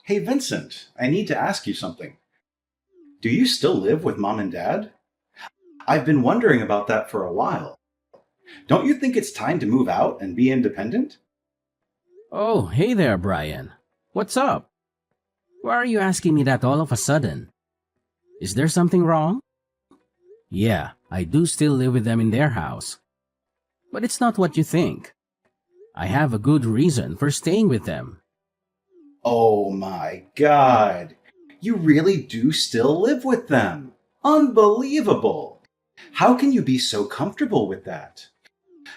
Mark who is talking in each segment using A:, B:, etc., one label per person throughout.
A: Hey Vincent, I need to ask you something. Do you still live with mom and dad? I've been wondering about that for a while. Don't you think it's time to move out and be independent?
B: Oh, hey there, Brian. What's up? Why are you asking me that all of a sudden? Is there something wrong? Yeah, I do still live with them in their house. But it's not what you think. I have a good reason for staying with them.
A: Oh my god. You really do still live with them. Unbelievable. How can you be so comfortable with that?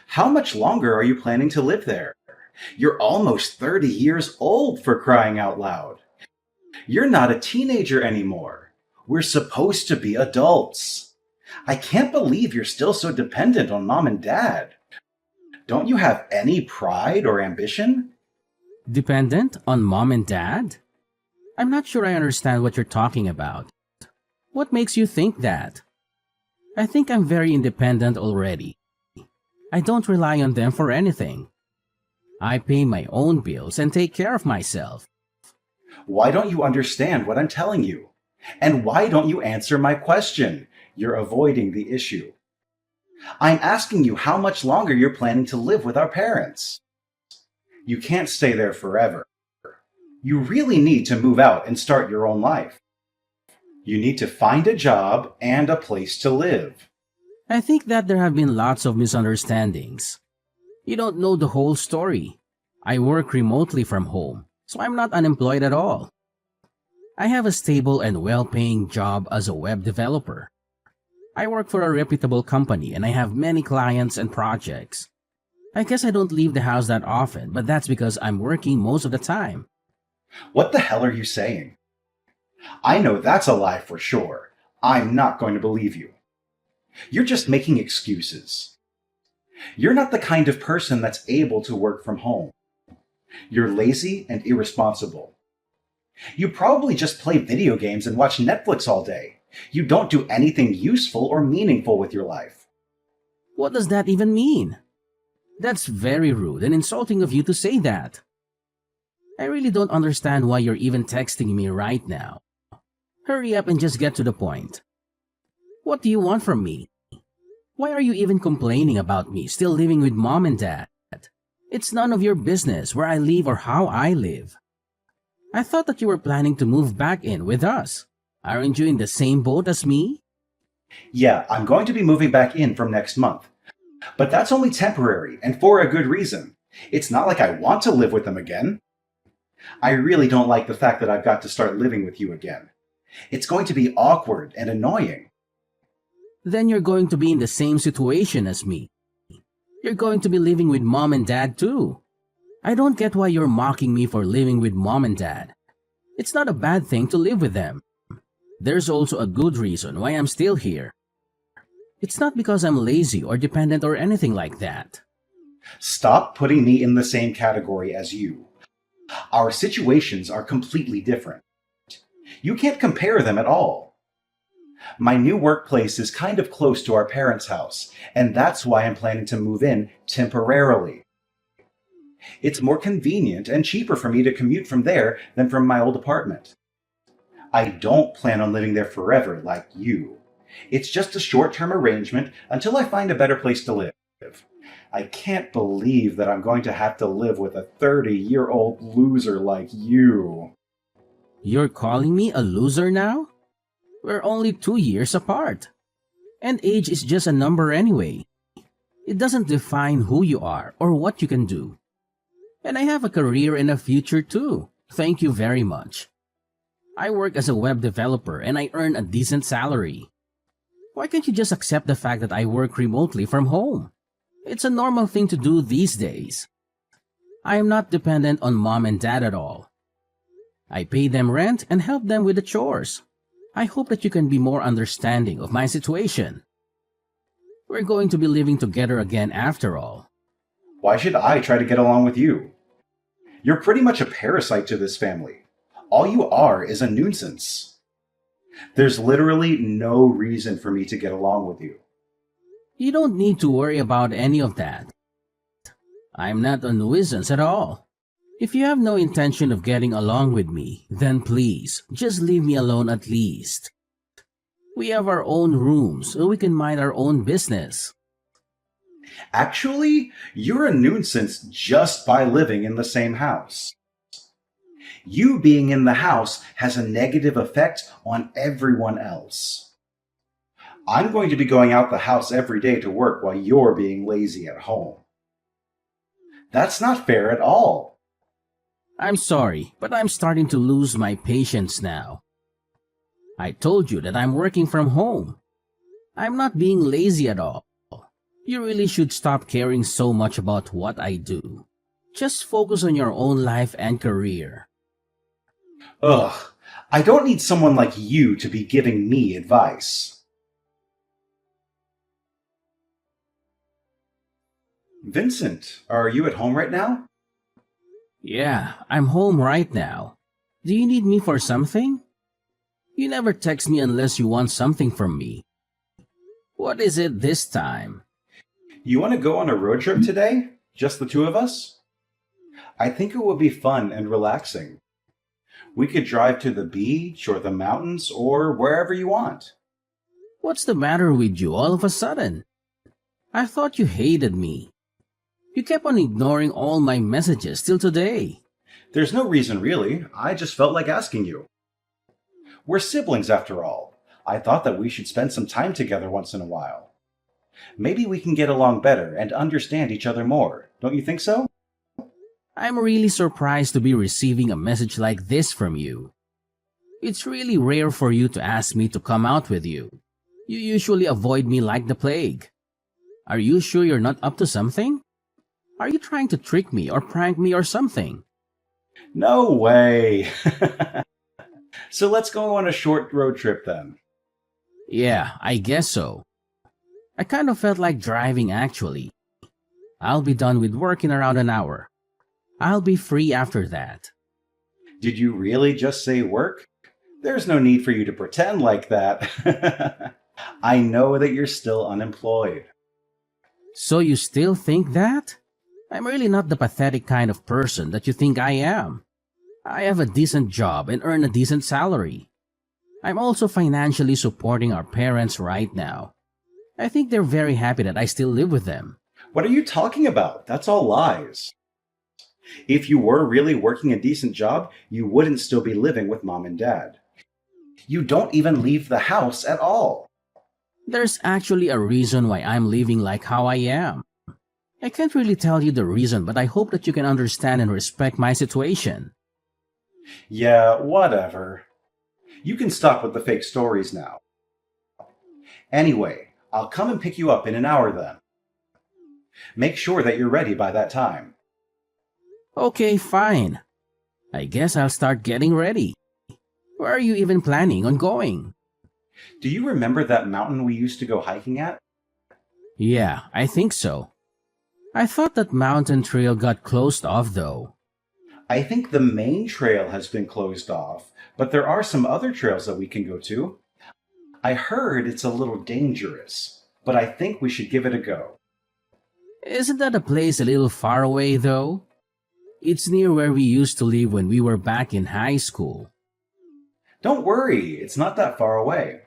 A: How much longer are you planning to live there? You're almost 30 years old, for crying out loud. You're not a teenager anymore. We're supposed to be adults. I can't believe you're still so dependent on mom and dad. Don't you have any pride or ambition?
B: Dependent on mom and dad? I'm not sure I understand what you're talking about. What makes you think that? I think I'm very independent already. I don't rely on them for anything. I pay my own bills and take care of myself.
A: Why don't you understand what I'm telling you? And why don't you answer my question? You're avoiding the issue. I'm asking you how much longer you're planning to live with our parents. You can't stay there forever. You really need to move out and start your own life. You need to find a job and a place to live.
B: I think that there have been lots of misunderstandings. You don't know the whole story. I work remotely from home, so I'm not unemployed at all. I have a stable and well-paying job as a web developer. I work for a reputable company and I have many clients and projects. I guess I don't leave the house that often, but that's because I'm working most of the time.
A: What the hell are you saying? I know that's a lie for sure. I'm not going to believe you. You're just making excuses. You're not the kind of person that's able to work from home. You're lazy and irresponsible. You probably just play video games and watch Netflix all day. You don't do anything useful or meaningful with your life.
B: What does that even mean? That's very rude and insulting of you to say that. I really don't understand why you're even texting me right now. Hurry up and just get to the point. What do you want from me? Why are you even complaining about me still living with mom and dad? It's none of your business where I live or how I live. I thought that you were planning to move back in with us. Aren't you in the same boat as me?
A: Yeah, I'm going to be moving back in from next month. But that's only temporary and for a good reason. It's not like I want to live with them again. I really don't like the fact that I've got to start living with you again. It's going to be awkward and annoying.
B: Then you're going to be in the same situation as me. You're going to be living with mom and dad too. I don't get why you're mocking me for living with mom and dad. It's not a bad thing to live with them. There's also a good reason why I'm still here. It's not because I'm lazy or dependent or anything like that.
A: Stop putting me in the same category as you. Our situations are completely different. You can't compare them at all. My new workplace is kind of close to our parents' house, and that's why I'm planning to move in temporarily. It's more convenient and cheaper for me to commute from there than from my old apartment. I don't plan on living there forever like you. It's just a short-term arrangement until I find a better place to live. I can't believe that I'm going to have to live with a 30-year-old loser like you.
B: You're calling me a loser now? We're only 2 years apart. And age is just a number anyway. It doesn't define who you are or what you can do. And I have a career and a future too. Thank you very much. I work as a web developer and I earn a decent salary. Why can't you just accept the fact that I work remotely from home? It's a normal thing to do these days. I am not dependent on mom and dad at all. I pay them rent and help them with the chores. I hope that you can be more understanding of my situation. We're going to be living together again after all.
A: Why should I try to get along with you? You're pretty much a parasite to this family. All you are is a nuisance. There's literally no reason for me to get along with you.
B: You don't need to worry about any of that. I'm not a nuisance at all. If you have no intention of getting along with me, then please, just leave me alone at least. We have our own rooms, so we can mind our own business.
A: Actually, you're a nuisance just by living in the same house. You being in the house has a negative effect on everyone else. I'm going to be going out the house every day to work while you're being lazy at home. That's not fair at all.
B: I'm sorry, but I'm starting to lose my patience now. I told you that I'm working from home. I'm not being lazy at all. You really should stop caring so much about what I do. Just focus on your own life and career.
A: Ugh, I don't need someone like you to be giving me advice. Vincent, are you at home right now?
B: Yeah, I'm home right now. Do you need me for something? You never text me unless you want something from me. What is it this time?
A: You want to go on a road trip today? Just the two of us? I think it would be fun and relaxing. We could drive to the beach or the mountains or wherever you want.
B: What's the matter with you all of a sudden? I thought you hated me. You kept on ignoring all my messages till today.
A: There's no reason really. I just felt like asking you. We're siblings after all. I thought that we should spend some time together once in a while. Maybe we can get along better and understand each other more. Don't you think so?
B: I'm really surprised to be receiving a message like this from you. It's really rare for you to ask me to come out with you. You usually avoid me like the plague. Are you sure you're not up to something? Are you trying to trick me or prank me or something?
A: No way. So let's go on a short road trip then.
B: Yeah, I guess so. I kind of felt like driving actually. I'll be done with work in around an hour. I'll be free after that.
A: Did you really just say work? There's no need for you to pretend like that. I know that you're still unemployed.
B: So you still think that? I'm really not the pathetic kind of person that you think I am. I have a decent job and earn a decent salary. I'm also financially supporting our parents right now. I think they're very happy that I still live with them.
A: What are you talking about? That's all lies. If you were really working a decent job, you wouldn't still be living with mom and dad. You don't even leave the house at all.
B: There's actually a reason why I'm living like how I am. I can't really tell you the reason, but I hope that you can understand and respect my situation.
A: Yeah, whatever. You can stop with the fake stories now. Anyway, I'll come and pick you up in an hour then. Make sure that you're ready by that time.
B: Okay, fine. I guess I'll start getting ready. Where are you even planning on going?
A: Do you remember that mountain we used to go hiking at?
B: Yeah, I think so. I thought that mountain trail got closed off though.
A: I think the main trail has been closed off, but there are some other trails that we can go to. I heard it's a little dangerous, but I think we should give it a go.
B: Isn't that a place a little far away though? It's near where we used to live when we were back in high school.
A: Don't worry, it's not that far away.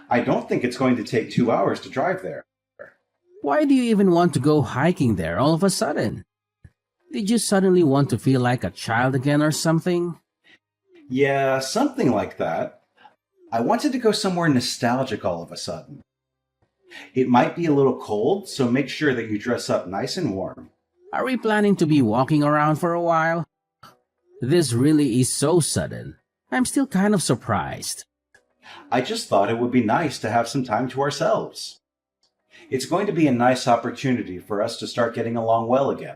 A: I don't think it's going to take 2 hours to drive there.
B: Why do you even want to go hiking there all of a sudden? Did you suddenly want to feel like a child again or something?
A: Yeah, something like that. I wanted to go somewhere nostalgic all of a sudden. It might be a little cold, so make sure that you dress up nice and warm.
B: Are we planning to be walking around for a while? This really is so sudden. I'm still kind of surprised.
A: I just thought it would be nice to have some time to ourselves. It's going to be a nice opportunity for us to start getting along well again.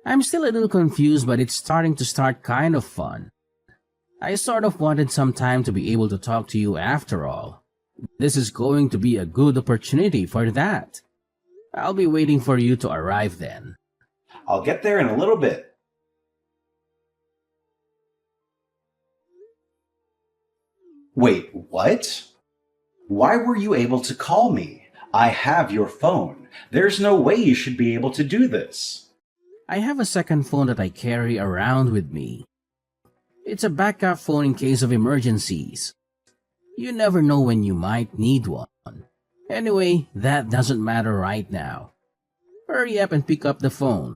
B: I'm still a little confused, but it's starting to start kind of fun. I sort of wanted some time to be able to talk to you after all. This is going to be a good opportunity for that. I'll be waiting for you to arrive then.
A: I'll get there in a little bit. Wait, what? Why were you able to call me? I have your phone. There's no way you should be able to do this.
B: I have a second phone that I carry around with me. It's a backup phone in case of emergencies. You never know when you might need one. Anyway, that doesn't matter right now. Hurry up and pick up the phone.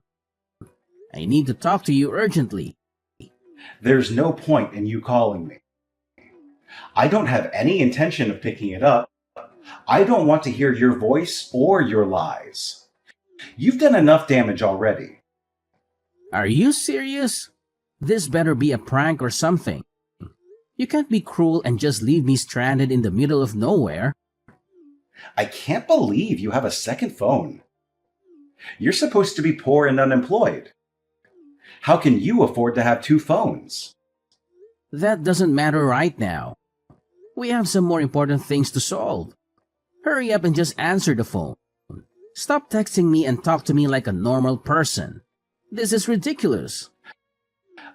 B: I need to talk to you urgently.
A: There's no point in you calling me. I don't have any intention of picking it up. I don't want to hear your voice or your lies. You've done enough damage already.
B: Are you serious? This better be a prank or something. You can't be cruel and just leave me stranded in the middle of nowhere.
A: I can't believe you have a second phone. You're supposed to be poor and unemployed. How can you afford to have two phones?
B: That doesn't matter right now. We have some more important things to solve. Hurry up and just answer the phone. Stop texting me and talk to me like a normal person. This is ridiculous.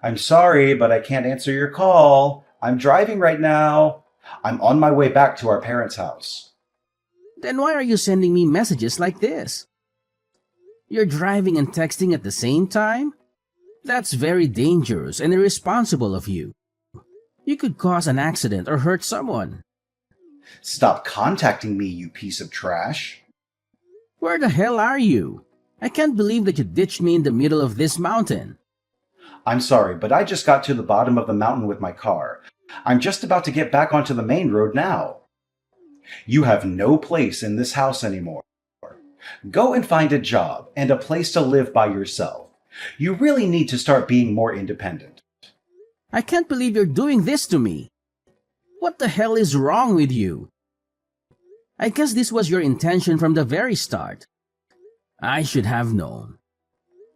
A: I'm sorry, but I can't answer your call. I'm driving right now. I'm on my way back to our parents' house.
B: Then why are you sending me messages like this? You're driving and texting at the same time? That's very dangerous and irresponsible of you. You could cause an accident or hurt someone.
A: Stop contacting me, you piece of trash.
B: Where the hell are you? I can't believe that you ditched me in the middle of this mountain.
A: I'm sorry, but I just got to the bottom of the mountain with my car. I'm just about to get back onto the main road now. You have no place in this house anymore. Go and find a job and a place to live by yourself. You really need to start being more independent.
B: I can't believe you're doing this to me. What the hell is wrong with you? I guess this was your intention from the very start. I should have known.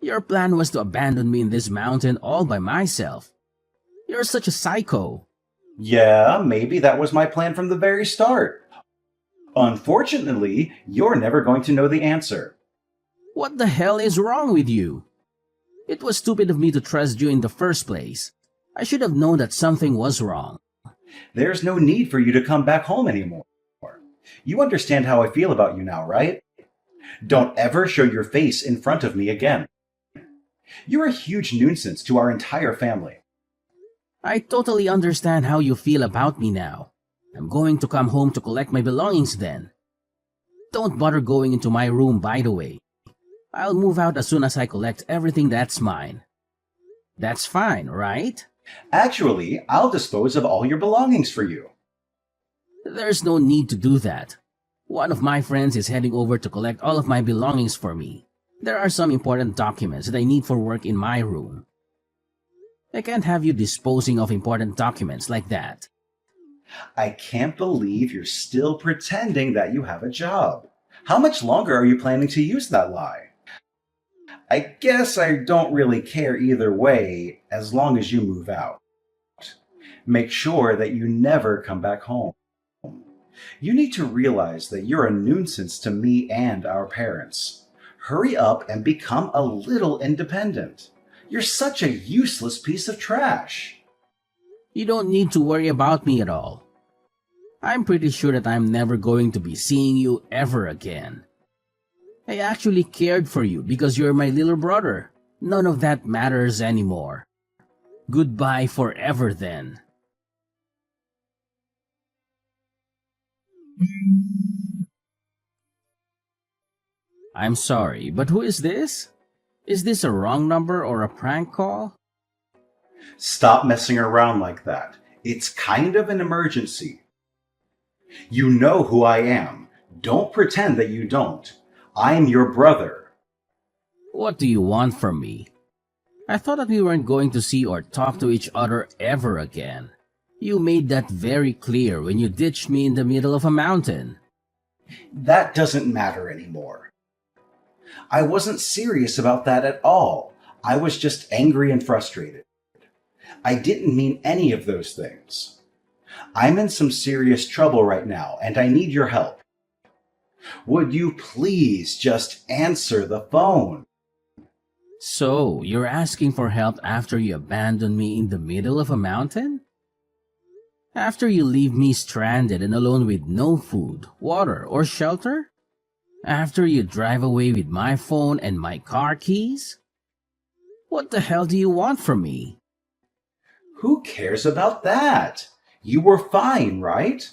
B: Your plan was to abandon me in this mountain all by myself. You're such a psycho.
A: Yeah, maybe that was my plan from the very start. Unfortunately, you're never going to know the answer.
B: What the hell is wrong with you? It was stupid of me to trust you in the first place. I should have known that something was wrong.
A: There's no need for you to come back home anymore. You understand how I feel about you now, right? Don't ever show your face in front of me again. You're a huge nuisance to our entire family.
B: I totally understand how you feel about me now. I'm going to come home to collect my belongings then. Don't bother going into my room, by the way. I'll move out as soon as I collect everything that's mine. That's fine, right?
A: Actually, I'll dispose of all your belongings for you.
B: There's no need to do that. One of my friends is heading over to collect all of my belongings for me. There are some important documents that I need for work in my room. I can't have you disposing of important documents like that.
A: I can't believe you're still pretending that you have a job. How much longer are you planning to use that lie? I guess I don't really care either way as long as you move out. Make sure that you never come back home. You need to realize that you're a nuisance to me and our parents. Hurry up and become a little independent. You're such a useless piece of trash.
B: You don't need to worry about me at all. I'm pretty sure that I'm never going to be seeing you ever again. I actually cared for you because you're my little brother. None of that matters anymore. Goodbye forever then. I'm sorry, but who is this? Is this a wrong number or a prank call?
A: Stop messing around like that. It's kind of an emergency. You know who I am. Don't pretend that you don't. I'm your brother.
B: What do you want from me? I thought that we weren't going to see or talk to each other ever again. You made that very clear when you ditched me in the middle of a mountain.
A: That doesn't matter anymore. I wasn't serious about that at all. I was just angry and frustrated. I didn't mean any of those things. I'm in some serious trouble right now, and I need your help. Would you please just answer the phone?
B: So, you're asking for help after you abandon me in the middle of a mountain? After you leave me stranded and alone with no food, water, or shelter? After you drive away with my phone and my car keys? What the hell do you want from me?
A: Who cares about that? You were fine, right?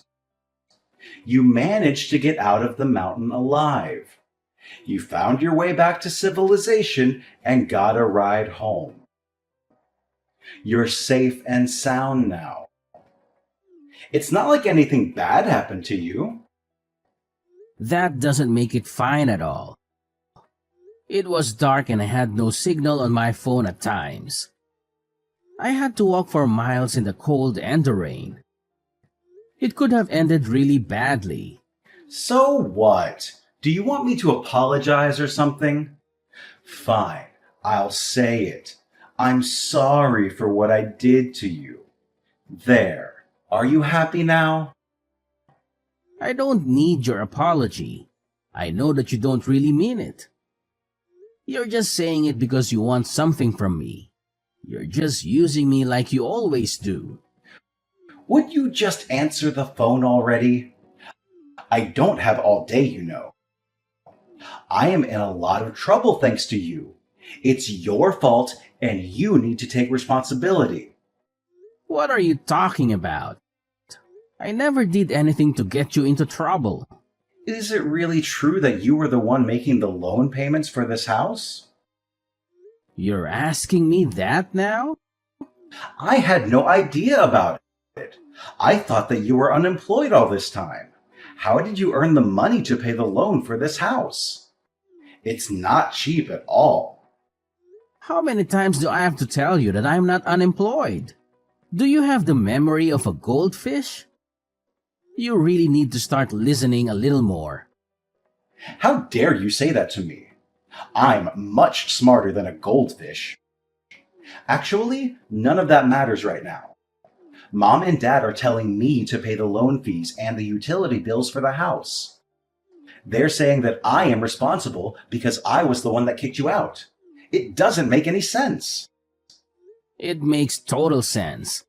A: You managed to get out of the mountain alive. You found your way back to civilization and got a ride home. You're safe and sound now. It's not like anything bad happened to you.
B: That doesn't make it fine at all. It was dark and I had no signal on my phone at times. I had to walk for miles in the cold and the rain. It could have ended really badly.
A: So what? Do you want me to apologize or something? Fine, I'll say it. I'm sorry for what I did to you. There. Are you happy now?
B: I don't need your apology. I know that you don't really mean it. You're just saying it because you want something from me. You're just using me like you always do.
A: Would you just answer the phone already? I don't have all day, you know. I am in a lot of trouble thanks to you. It's your fault and you need to take responsibility.
B: What are you talking about? I never did anything to get you into trouble.
A: Is it really true that you were the one making the loan payments for this house?
B: You're asking me that now?
A: I had no idea about it. I thought that you were unemployed all this time. How did you earn the money to pay the loan for this house? It's not cheap at all.
B: How many times do I have to tell you that I'm not unemployed? Do you have the memory of a goldfish? You really need to start listening a little more.
A: How dare you say that to me? I'm much smarter than a goldfish. Actually, none of that matters right now. Mom and Dad are telling me to pay the loan fees and the utility bills for the house. They're saying that I am responsible because I was the one that kicked you out. It doesn't make any sense.
B: It makes total sense.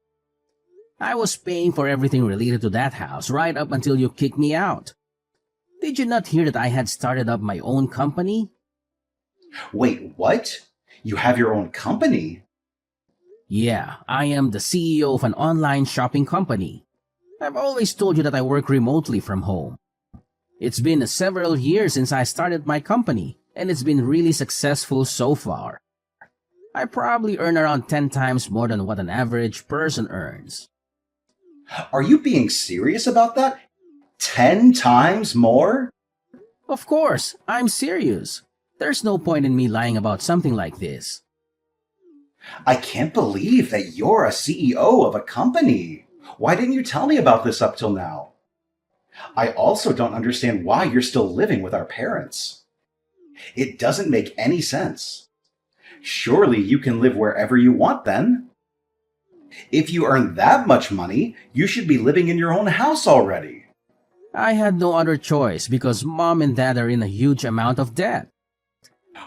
B: I was paying for everything related to that house right up until you kicked me out. Did you not hear that I had started up my own company?
A: Wait, what? You have your own company?
B: Yeah, I am the CEO of an online shopping company. I've always told you that I work remotely from home. It's been several years since I started my company, and it's been really successful so far. I probably earn around 10 times more than what an average person earns.
A: Are you being serious about that? 10 times more?
B: Of course, I'm serious. There's no point in me lying about something like this.
A: I can't believe that you're a CEO of a company. Why didn't you tell me about this up till now? I also don't understand why you're still living with our parents. It doesn't make any sense. Surely you can live wherever you want then. If you earn that much money, you should be living in your own house already.
B: I had no other choice because Mom and Dad are in a huge amount of debt.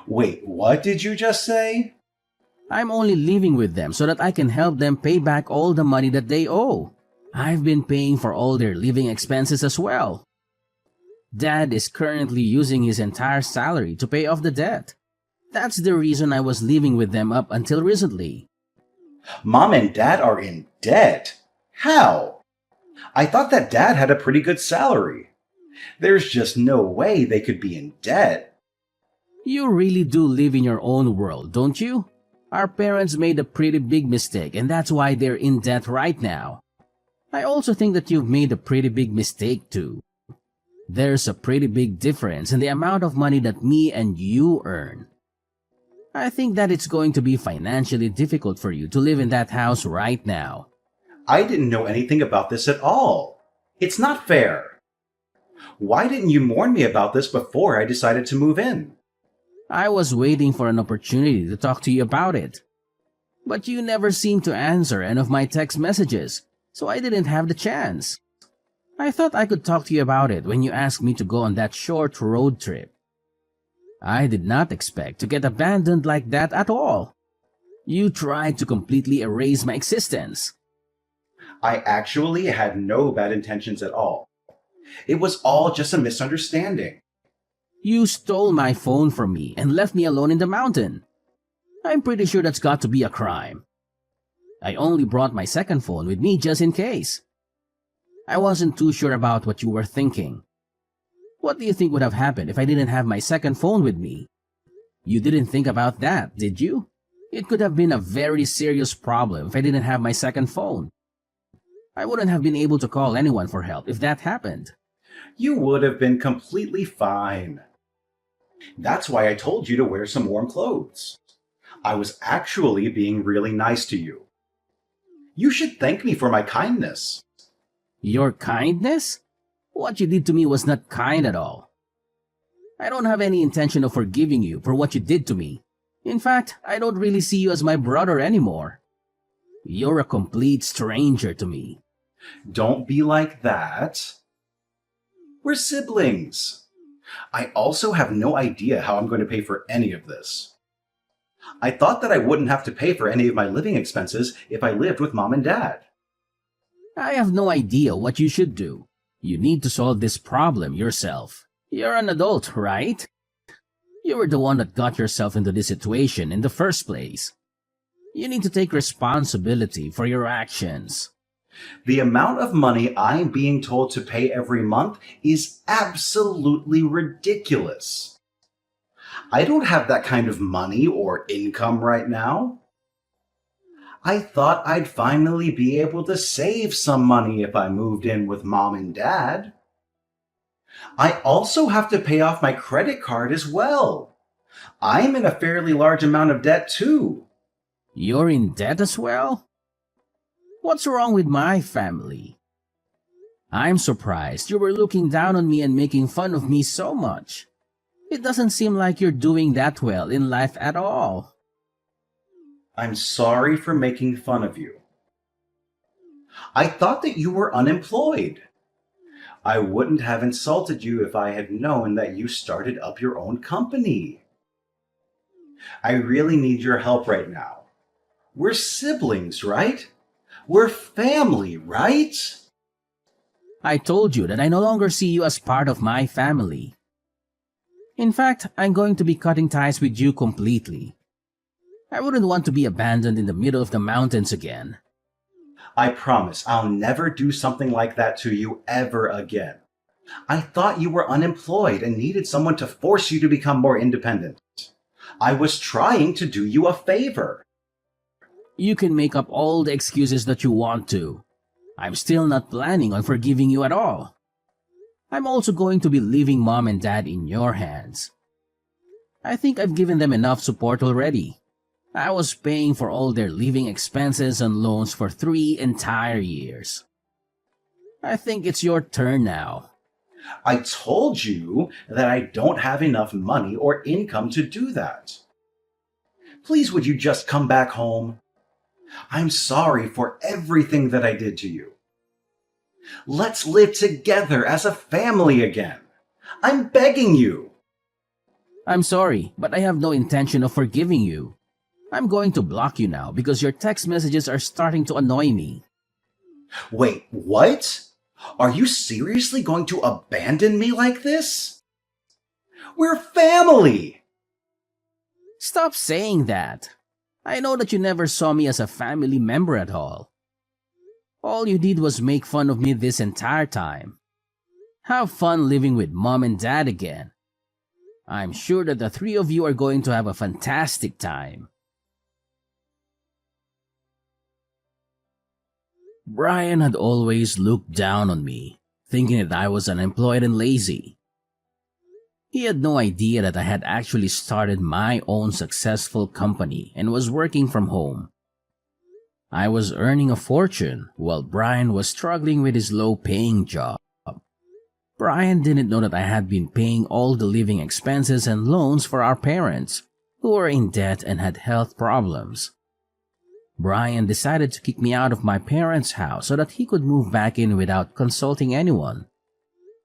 A: Wait, what did you just say?
B: I'm only living with them so that I can help them pay back all the money that they owe. I've been paying for all their living expenses as well. Dad is currently using his entire salary to pay off the debt. That's the reason I was living with them up until recently.
A: Mom and Dad are in debt? How? I thought that Dad had a pretty good salary. There's just no way they could be in debt.
B: You really do live in your own world, don't you? Our parents made a pretty big mistake and that's why they're in debt right now. I also think that you've made a pretty big mistake too. There's a pretty big difference in the amount of money that me and you earn. I think that it's going to be financially difficult for you to live in that house right now.
A: I didn't know anything about this at all. It's not fair. Why didn't you warn me about this before I decided to move in?
B: I was waiting for an opportunity to talk to you about it. But you never seemed to answer any of my text messages, so I didn't have the chance. I thought I could talk to you about it when you asked me to go on that short road trip. I did not expect to get abandoned like that at all. You tried to completely erase my existence.
A: I actually had no bad intentions at all. It was all just a misunderstanding.
B: You stole my phone from me and left me alone in the mountain. I'm pretty sure that's got to be a crime. I only brought my second phone with me just in case. I wasn't too sure about what you were thinking. What do you think would have happened if I didn't have my second phone with me? You didn't think about that, did you? It could have been a very serious problem if I didn't have my second phone. I wouldn't have been able to call anyone for help if that happened.
A: You would have been completely fine. That's why I told you to wear some warm clothes. I was actually being really nice to you. You should thank me for my kindness.
B: Your kindness? What you did to me was not kind at all. I don't have any intention of forgiving you for what you did to me. In fact, I don't really see you as my brother anymore. You're a complete stranger to me.
A: Don't be like that. We're siblings. I also have no idea how I'm going to pay for any of this. I thought that I wouldn't have to pay for any of my living expenses if I lived with Mom and Dad.
B: I have no idea what you should do. You need to solve this problem yourself. You're an adult, right? You were the one that got yourself into this situation in the first place. You need to take responsibility for your actions.
A: The amount of money I'm being told to pay every month is absolutely ridiculous. I don't have that kind of money or income right now. I thought I'd finally be able to save some money if I moved in with Mom and Dad. I also have to pay off my credit card as well. I'm in a fairly large amount of debt too.
B: You're in debt as well? What's wrong with my family? I'm surprised you were looking down on me and making fun of me so much. It doesn't seem like you're doing that well in life at all.
A: I'm sorry for making fun of you. I thought that you were unemployed. I wouldn't have insulted you if I had known that you started up your own company. I really need your help right now. We're siblings, right? We're family, right?
B: I told you that I no longer see you as part of my family. In fact, I'm going to be cutting ties with you completely. I wouldn't want to be abandoned in the middle of the mountains again.
A: I promise I'll never do something like that to you ever again. I thought you were unemployed and needed someone to force you to become more independent. I was trying to do you a favor.
B: You can make up all the excuses that you want to. I'm still not planning on forgiving you at all. I'm also going to be leaving Mom and Dad in your hands. I think I've given them enough support already. I was paying for all their living expenses and loans for 3 entire years. I think it's your turn now.
A: I told you that I don't have enough money or income to do that. Please, would you just come back home? I'm sorry for everything that I did to you. Let's live together as a family again. I'm begging you.
B: I'm sorry, but I have no intention of forgiving you. I'm going to block you now because your text messages are starting to annoy me.
A: Wait, what? Are you seriously going to abandon me like this? We're family!
B: Stop saying that. I know that you never saw me as a family member at all. All you did was make fun of me this entire time. Have fun living with Mom and Dad again. I'm sure that the 3 of you are going to have a fantastic time. Brian had always looked down on me, thinking that I was unemployed and lazy. He had no idea that I had actually started my own successful company and was working from home. I was earning a fortune while Brian was struggling with his low-paying job. Brian didn't know that I had been paying all the living expenses and loans for our parents, who were in debt and had health problems. Brian decided to kick me out of my parents' house so that he could move back in without consulting anyone.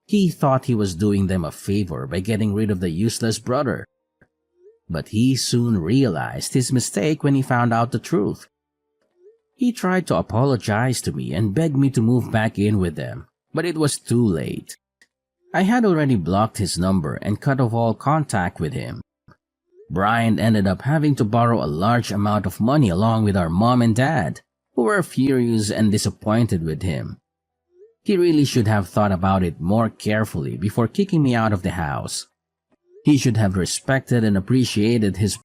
B: He thought he was doing them a favor by getting rid of the useless brother. But he soon realized his mistake when he found out the truth. He tried to apologize to me and begged me to move back in with them, but it was too late. I had already blocked his number and cut off all contact with him. Brian ended up having to borrow a large amount of money along with our mom and dad, who were furious and disappointed with him. He really should have thought about it more carefully before kicking me out of the house. He should have respected and appreciated his